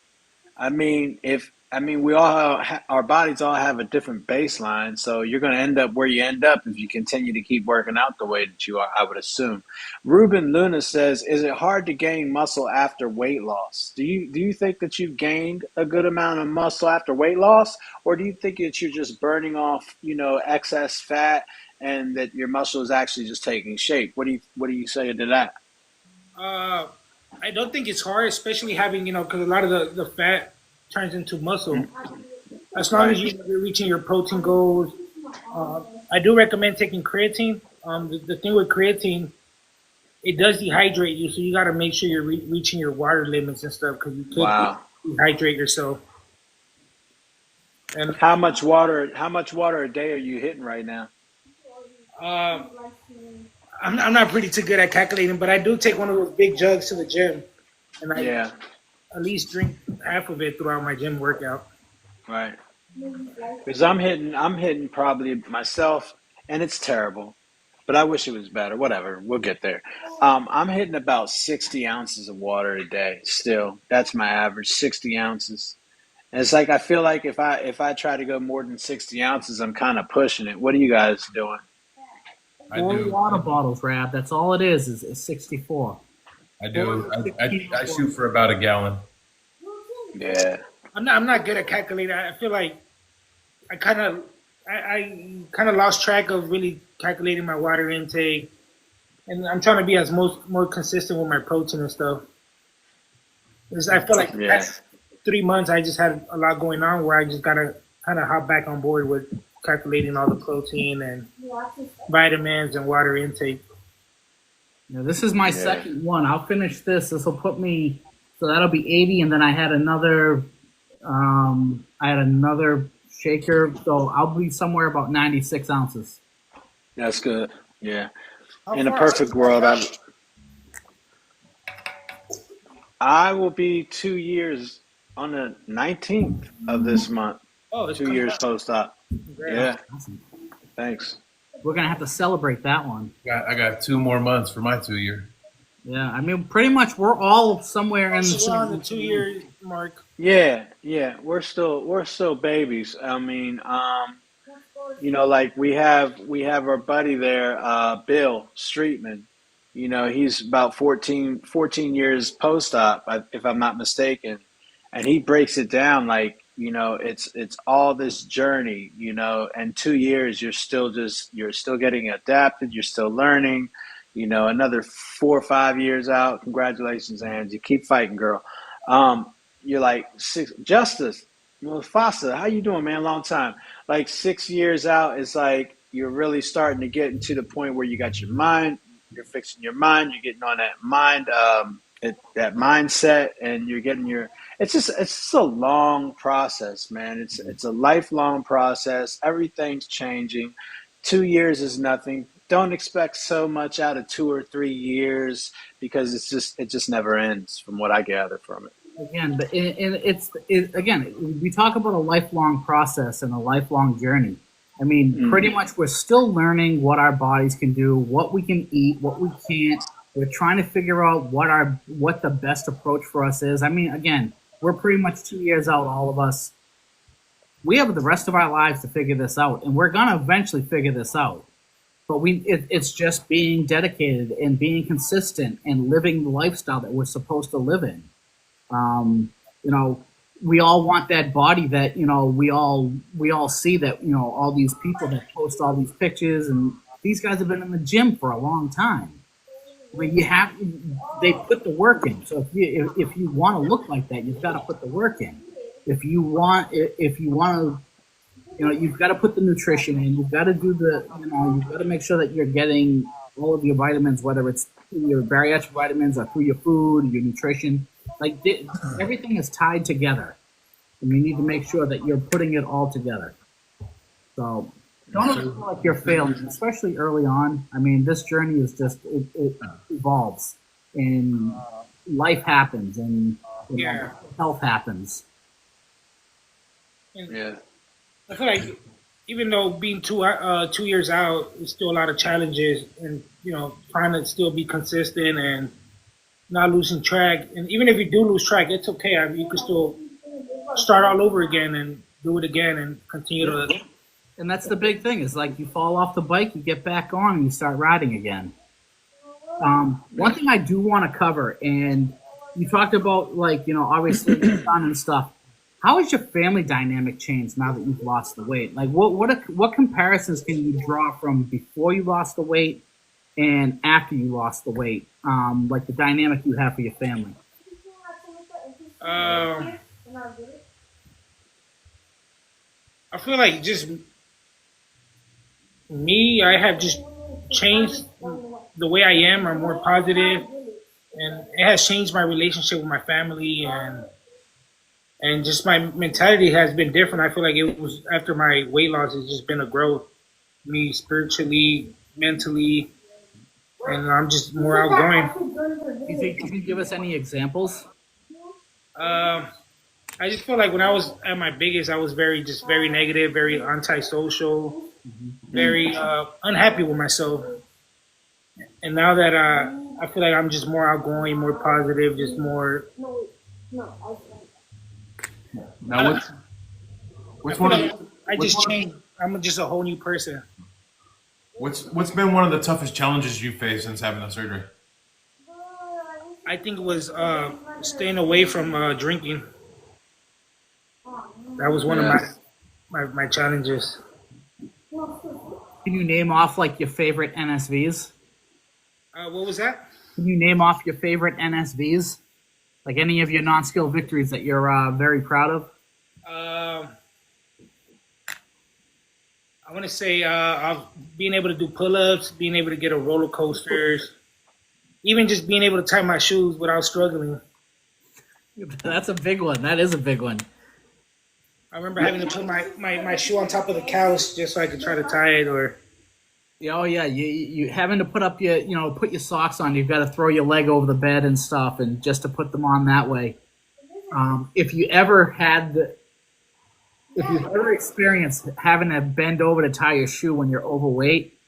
We all our bodies all have a different baseline, so you're going to end up where you end up if you continue to keep working out the way that you are, I would assume. Ruben Luna says, "Is it hard to gain muscle after weight loss? Do you think that you've gained a good amount of muscle after weight loss, or do you think that you're just burning off, excess fat, and that your muscle is actually just taking shape? What do you say to that?" I don't think it's hard, especially having because a lot of the fat turns into muscle. As long as you're reaching your protein goals, I do recommend taking creatine. The thing with creatine, it does dehydrate you, so you got to make sure you're reaching your water limits and stuff, because you could dehydrate yourself. And How much water a day are you hitting right now? I'm not pretty too good at calculating, but I do take one of those big jugs to the gym, and I at least drink half of it throughout my gym workout. Right. Because I'm hitting probably myself, and it's terrible, but I wish it was better. Whatever, we'll get there. I'm hitting about 60 ounces of water a day. Still, that's my average, 60 ounces. And it's I feel like if I try to go more than 60 ounces, I'm kind of pushing it. What are you guys doing? 4 water bottles, Rab. That's all it is 64. I do. I shoot for about a gallon. Yeah. I'm not good at calculating. I feel like I kind of lost track of really calculating my water intake, and I'm trying to be more consistent with my protein and stuff. Because I feel like the past 3 months I just had a lot going on where I just gotta kind of hop back on board with calculating all the protein and vitamins and water intake. Yeah, this is my second one. I'll finish this. This will put me, so that'll be 80, and then I had another shaker, so I'll be somewhere about 96 ounces. That's good. Yeah. How In a far? perfect world, I will be 2 years on the 19th of this month. Oh, it's Two coming years up. post-op. Congrats. Yeah. Awesome. Thanks. We're gonna have to celebrate that one. I got 2 more months for my 2 year. Yeah, I mean, pretty much we're all somewhere in So the we're on the 2 year mark. Yeah, yeah. We're still babies. I mean, like we have our buddy there, Bill Streetman. He's about 14 years post-op, if I'm not mistaken, and he breaks it down like, it's all this journey, and 2 years you're still getting adapted, you're still learning, another 4 or 5 years out. Congratulations, Angie. Keep fighting, girl. You're like six. Justice Mufasa, how you doing, man? Long time. Like 6 years out, it's like you're really starting to get into the point where you got your mind, you're fixing your mind, you're getting on that mind, that mindset, and you're getting your. It's just a long process, man. It's a lifelong process. Everything's changing. 2 years is nothing. Don't expect so much out of 2 or 3 years because it just never ends, from what I gather from it. again, but again, we talk about a lifelong process and a lifelong journey. I mean, pretty Mm-hmm. much we're still learning what our bodies can do, what we can eat, what we can't. We're trying to figure out what the best approach for us is. I mean, again, we're pretty much 2 years out, all of us. We have the rest of our lives to figure this out, and we're gonna eventually figure this out. But it's just being dedicated and being consistent and living the lifestyle that we're supposed to live in. Um, you know, we all want that body that we all see that all these people that post all these pictures, and these guys have been in the gym for a long time. I mean, they put the work in. So if you want to look like that, you've got to put the work in. If you want to, you've got to put the nutrition in. You've got to you've got to make sure that you're getting all of your vitamins, whether it's through your bariatric vitamins or through your food, your nutrition. Like everything is tied together, and you need to make sure that you're putting it all together. So don't ever feel like you're failing, especially early on. I mean, this journey is it evolves, and life happens, and Yeah. health happens. And Yeah. I feel like even though being 2 years out, there's still a lot of challenges, and trying to still be consistent and not losing track. And even if you do lose track, it's okay. I mean, you can still start all over again and do it again and continue to. And that's the big thing is like you fall off the bike, you get back on, and you start riding again. One thing I do want to cover, and you talked about obviously your son and stuff. How has your family dynamic changed now that you've lost the weight? Like what comparisons can you draw from before you lost the weight and after you lost the weight? Like the dynamic you have for your family. Um, I feel like just me, I have just changed the way I am. I'm more positive, and it has changed my relationship with my family, and just my mentality has been different. I feel like it was after my weight loss. It's just been a growth, me spiritually, mentally, and I'm just more outgoing. You think you can give us any examples? I just feel like when I was at my biggest, I was very negative, very antisocial, very unhappy with myself. And now that I feel like I'm just more outgoing, more positive, just more. Now, I what's feel one like of I what's just one changed. I'm just a whole new person. what's been one of the toughest challenges you faced since having the surgery? I think it was staying away from drinking. That was one of my challenges. Can you name off like your favorite NSVs? What was that? Can you name off your favorite NSVs? Like any of your non-skill victories that you're very proud of? I want to say being able to do pull-ups, being able to get on roller coasters, even just being able to tie my shoes without struggling. That's a big one. That is a big one. I remember having to put my shoe on top of the couch just so I could try to tie it. Or Oh yeah, you having to put up your put your socks on. You've got to throw your leg over the bed and stuff, and just to put them on that way. If you ever had the if you've ever experienced having to bend over to tie your shoe when you're overweight,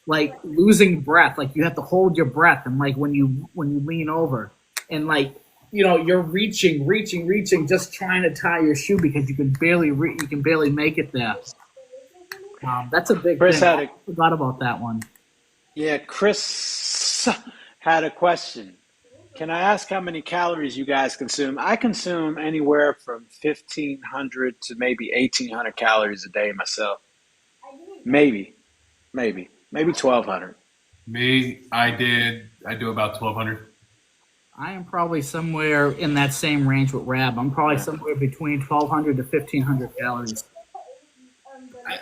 like losing breath, like you have to hold your breath, and like when you lean over, and like you're reaching, just trying to tie your shoe because you can barely make it there. That's a big Chris thing. had I forgot about that one. Chris had a question. Can I ask how many calories you guys consume? I consume anywhere from 1,500 to maybe 1,800 calories a day myself. Maybe 1,200. Me, I do about 1,200. I am probably somewhere in that same range with Rab. I'm probably somewhere between 1,200 to 1,500 calories.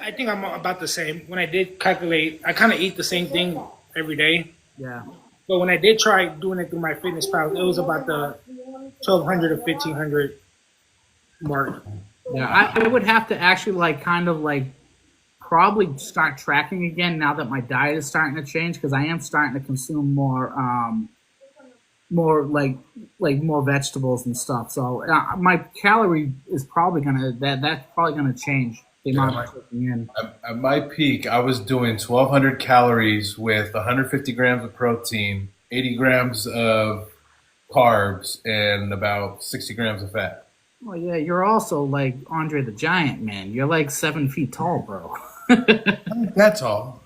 I think I'm about the same. When I did calculate, I kind of eat the same thing every day. Yeah. But when I did try doing it through my fitness pal, it was about the 1,200 to 1,500 mark. Yeah, I would have to actually probably start tracking again now that my diet is starting to change, because I am starting to consume more more vegetables and stuff. So my calorie is probably that's probably gonna change the amount I'm taking in. At my peak, I was doing 1,200 calories with 150 grams of protein, 80 grams of carbs, and about 60 grams of fat. Well, yeah, you're also like Andre the Giant, man. You're like 7 feet tall, bro. That's all.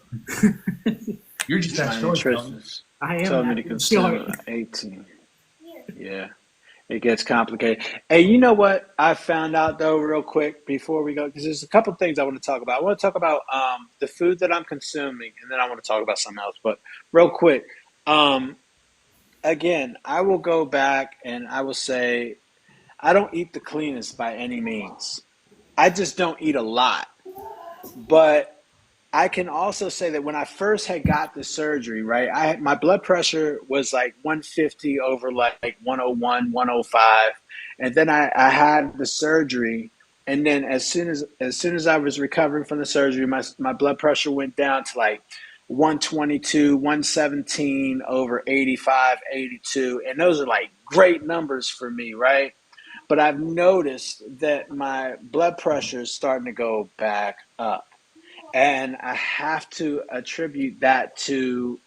You're just that short. I am. Told me to consume 18. Yeah, it gets complicated. Hey, you know what I found out though, real quick before we go, because there's a couple things I want to talk about. I want to talk about the food that I'm consuming, and then I want to talk about something else. But real quick, again, I will go back and I will say I don't eat the cleanest by any means. I just don't eat a lot. But I can also say that when I first had got the surgery, right, my blood pressure was like 150 over like 101, 105. And then I had the surgery. And then as soon as I was recovering from the surgery, my blood pressure went down to like 122, 117 over 85, 82. And those are like great numbers for me, right? But I've noticed that my blood pressure is starting to go back up. And I have to attribute that to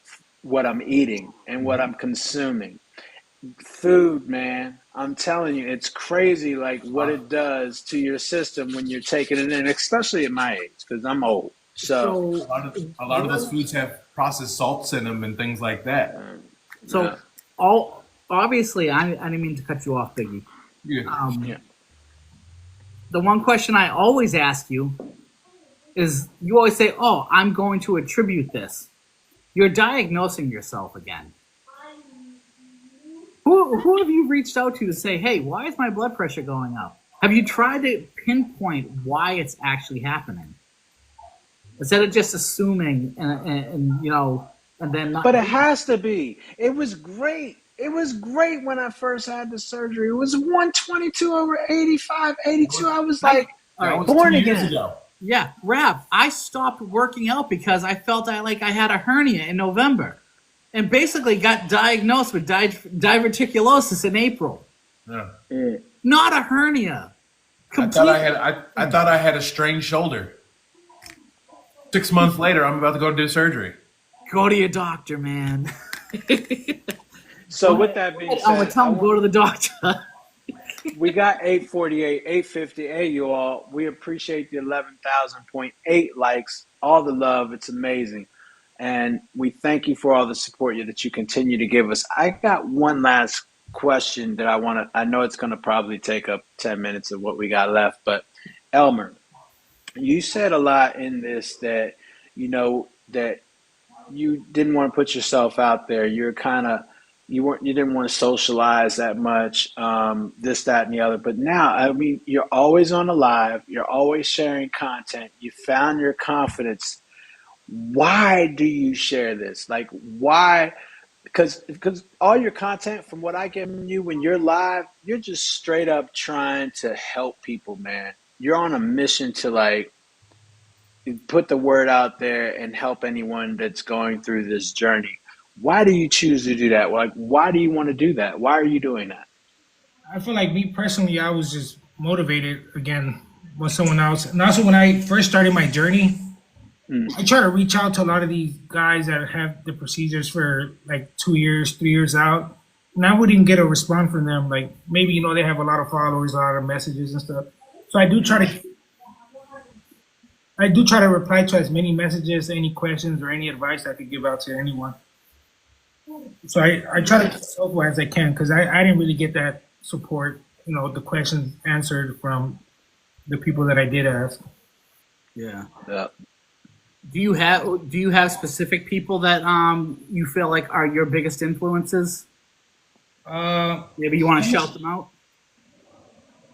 what I'm eating and what I'm consuming. Food, man, I'm telling you, it's crazy like what it does to your system when you're taking it in, especially at my age, because I'm old. So a lot of those foods have processed salts in them and things like that. So obviously, I didn't mean to cut you off, Biggie. Yeah. The one question I always ask you is, you always say, "Oh, I'm going to attribute this." You're diagnosing yourself again. Who have you reached out to say, "Hey, why is my blood pressure going up?" Have you tried to pinpoint why it's actually happening, instead of just assuming and then not? But it has to be. It was great. It was great when I first had the surgery. It was 122 over 85, 82. I was like born again. Yeah, Rab, I stopped working out because I felt I had a hernia in November, and basically got diagnosed with diverticulosis in April. Yeah. Not a hernia. I thought I had a strained shoulder. 6 months later, I'm about to go do surgery. Go to your doctor, man. So with that being said, I'm gonna tell him go to the doctor. We got 848, 850. Hey, you all, we appreciate the 11,000.8 likes, all the love. It's amazing. And we thank you for all the support that you continue to give us. I got one last question that I know it's going to probably take up 10 minutes of what we got left. But Elmer, you said a lot in this that, that you didn't want to put yourself out there. You're kind of, you didn't want to socialize that much, this, that, and the other. But now, I mean, you're always on the live. You're always sharing content. You found your confidence. Why do you share this? Like, why? because all your content, from what I get from you when you're live, you're just straight up trying to help people, man. You're on a mission to like put the word out there and help anyone that's going through this journey. Why do you choose to do that? Like, why do you want to do that? Why are you doing that? I feel like me personally, I was just motivated again with someone else. And also when I first started my journey, I try to reach out to a lot of these guys that have the procedures for like 2 years, 3 years out. And I wouldn't get a response from them. Like maybe, they have a lot of followers, a lot of messages and stuff. So I do try to reply to as many messages, any questions or any advice I could give out to anyone. So I try to be as helpful as I can because I didn't really get that support, the questions answered from the people that I did ask. Yeah. Yeah. Do you have specific people that you feel like are your biggest influences? Maybe you want to shout them out.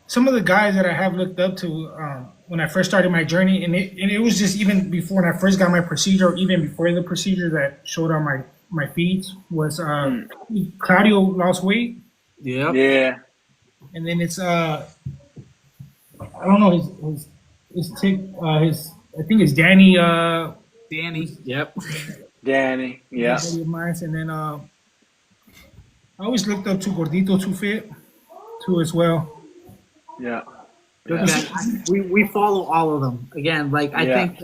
Some of the guys that I have looked up to when I first started my journey, and it was just even before when I first got my procedure, or even before the procedure that showed on my feeds was Claudio.LossWeight. Yeah. Yeah. And then it's I don't know his I think it's Danny. Danny. Yep. Danny. Yeah. Buddy of mine. And then I always looked up to Gordito Too Fit too as well. Yeah. Good guy. We follow all of them. Again, like I think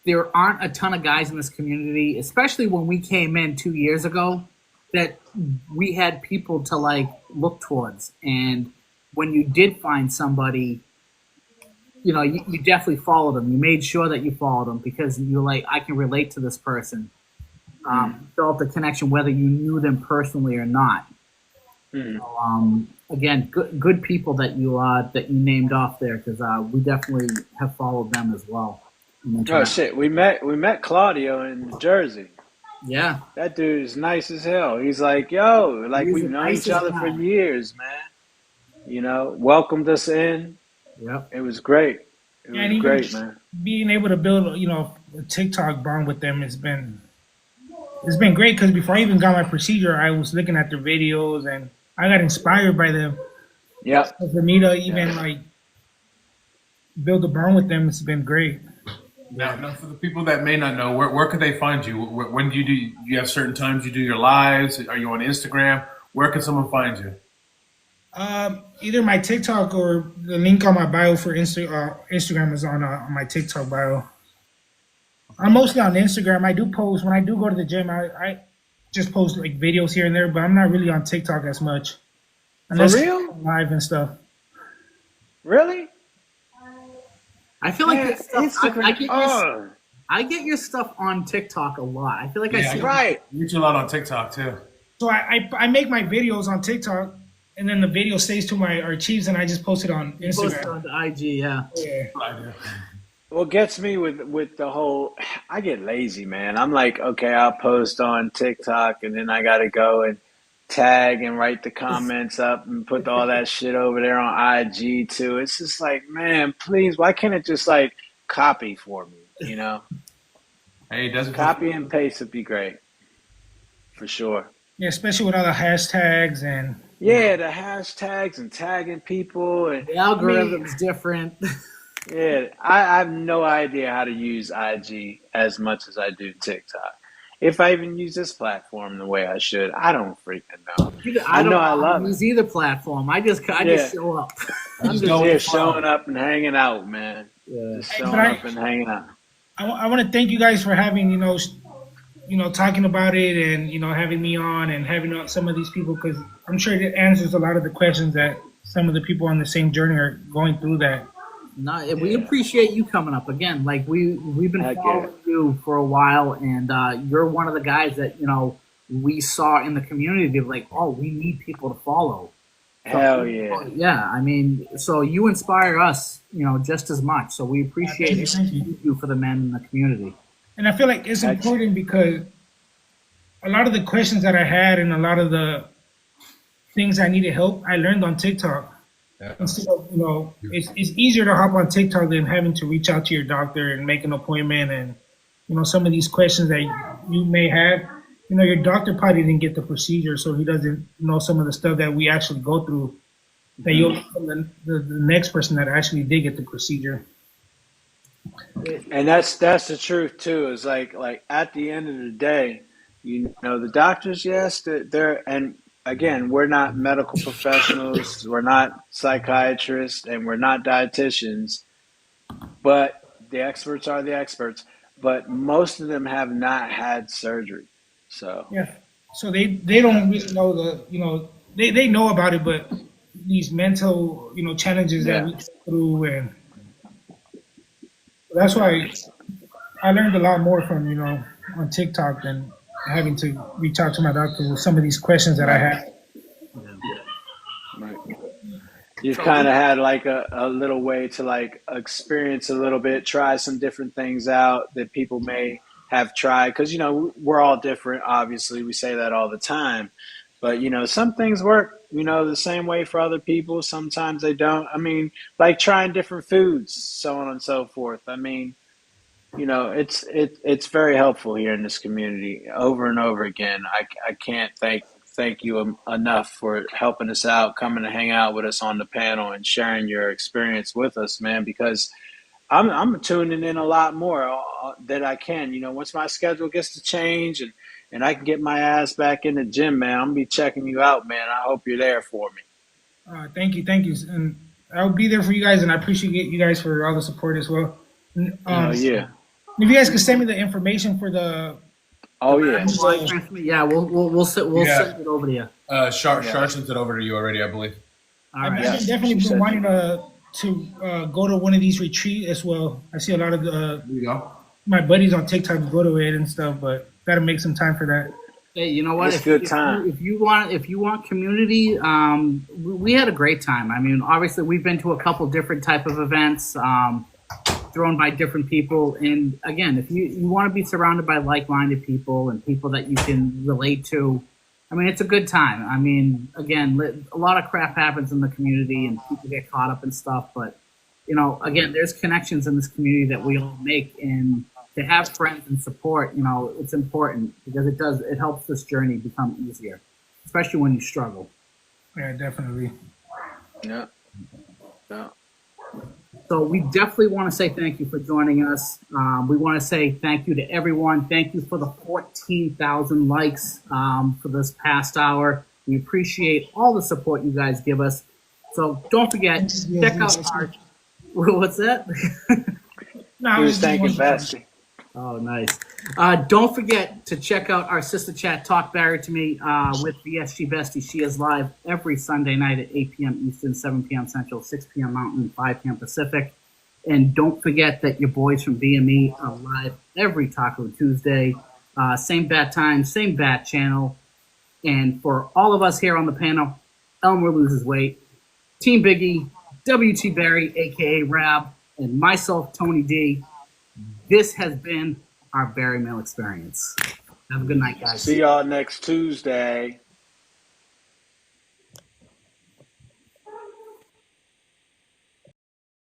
there aren't a ton of guys in this community, especially when we came in 2 years ago, that we had people to like look towards. And when you did find somebody, you definitely followed them. You made sure that you followed them because you're like, I can relate to this person. Develop the connection whether you knew them personally or not. So, again, good people that you named off there because we definitely have followed them as well. Oh shit, we met Claudio in Jersey. Yeah, that dude is nice as hell. He's like, yo, like we've known each other for years, man. Welcomed us in. Yep. It was great. It was great, man. Being able to build, a TikTok bond with them has been great because before I even got my procedure, I was looking at their videos and I got inspired by them. Yeah. So for me to even like build a bond with them, it's been great. Now, for the people that may not know, where could they find you? When do you have certain times you do your lives? Are you on Instagram? Where can someone find you? Either my TikTok or the link on my bio for Instagram is on my TikTok bio. I'm mostly on Instagram. I do post when I do go to the gym. I just post like videos here and there, but I'm not really on TikTok as much. Unless for real? Live and stuff. Really? I feel like this stuff, I get your stuff on TikTok a lot. I feel like I see right. You do a lot on TikTok too. So I make my videos on TikTok, and then the video stays to my archives, and I just post it on Instagram. Post it on the IG, yeah. What gets me with the whole, I get lazy, man. I'm like, okay, I'll post on TikTok, and then I got to go and tag and write the comments up and put all that shit over there on IG too. It's just like, man, please, why can't it just like copy for me, Hey, it doesn't copy and paste would be great. For sure. Yeah, especially with all the hashtags and the hashtags and tagging people and the algorithm's different. Yeah, I have no idea how to use IG as much as I do TikTok. If I even use this platform the way I should, I don't freaking know. I don't use either platform. I just show up. I'm just here showing up and hanging out, man. Yeah. Just showing up and hanging out. I want to thank you guys for having, talking about it and, having me on and having some of these people because I'm sure it answers a lot of the questions that some of the people on the same journey are going through that. No, we appreciate you coming up again. Like we've been following you for a while, and you're one of the guys that we saw in the community. Like, oh, we need people to follow. Hell yeah! Yeah, I mean, so you inspire us, just as much. So we appreciate you do for the men in the community. And I feel like it's important because a lot of the questions that I had and a lot of the things I needed help, I learned on TikTok. Yeah. Instead of, it's easier to hop on TikTok than having to reach out to your doctor and make an appointment and, some of these questions that you may have. your doctor probably didn't get the procedure, so he doesn't know some of the stuff that we actually go through. That you'll from the next person that actually did get the procedure. And that's the truth too. Is like at the end of the day, the doctors, yes, they're and again, we're not medical professionals, we're not psychiatrists, and we're not dietitians, but the experts are the experts. But most of them have not had surgery, so Yeah. So they don't really know they know about it, but these mental challenges that yeah, we go through, and that's why I learned a lot more from on TikTok than having to reach out to my doctor with some of these questions that I right, had. right. You've kind of had like a little way to like experience a little bit, try some different things out that people may have tried. Because, we're all different. Obviously, we say that all the time. But, some things work, the same way for other people. Sometimes they don't. I mean, like trying different foods, so on and so forth. I mean, it's very helpful here in this community over and over again. I can't thank you enough for helping us out, coming to hang out with us on the panel and sharing your experience with us, man. Because I'm tuning in a lot more that I can. Once my schedule gets to change and I can get my ass back in the gym, man, I'm gonna be checking you out, man. I hope you're there for me. Thank you, and I'll be there for you guys, and I appreciate you guys for all the support as well. Hell yeah. If you guys could send me the information for the Oh yeah. Yeah, we'll Yeah. send it over to you. Char sent it over to you already, I believe. All I've right. Yes, definitely she been said wanting to go to one of these retreats as well. I see a lot of There you go. my buddies on TikTok go to it and stuff, but gotta make some time for that. Hey, you know what? It's good time. If you want community, we had a great time. I mean, obviously we've been to a couple different type of events, thrown by different people. And again, if you want to be surrounded by like-minded people and people that you can relate to, I mean, it's a good time. I mean, again, a lot of crap happens in the community and people get caught up in stuff. But, again, there's connections in this community that we all make. And to have friends and support, it's important because it helps this journey become easier, especially when you struggle. Yeah, definitely. Yeah. Yeah. So we definitely want to say thank you for joining us. We want to say thank you to everyone. Thank you for the 14,000 likes for this past hour. We appreciate all the support you guys give us. So don't forget, check out our... What's that? No, He was thanking Basti. Oh, nice. Don't forget to check out our sister chat, Talk Barry to Me, with VSG Bestie. She is live every Sunday night at 8 p.m. Eastern, 7 p.m. Central, 6 p.m. Mountain, 5 p.m. Pacific. And don't forget that your boys from BME are live every Taco Tuesday. Same bat time, same bat channel. And for all of us here on the panel, Elmer Loses Weight, Team Biggie, WT Barry, a.k.a. Rab, and myself, Tony D. This has been our Barry Mill experience. Have a good night, guys. See y'all next Tuesday.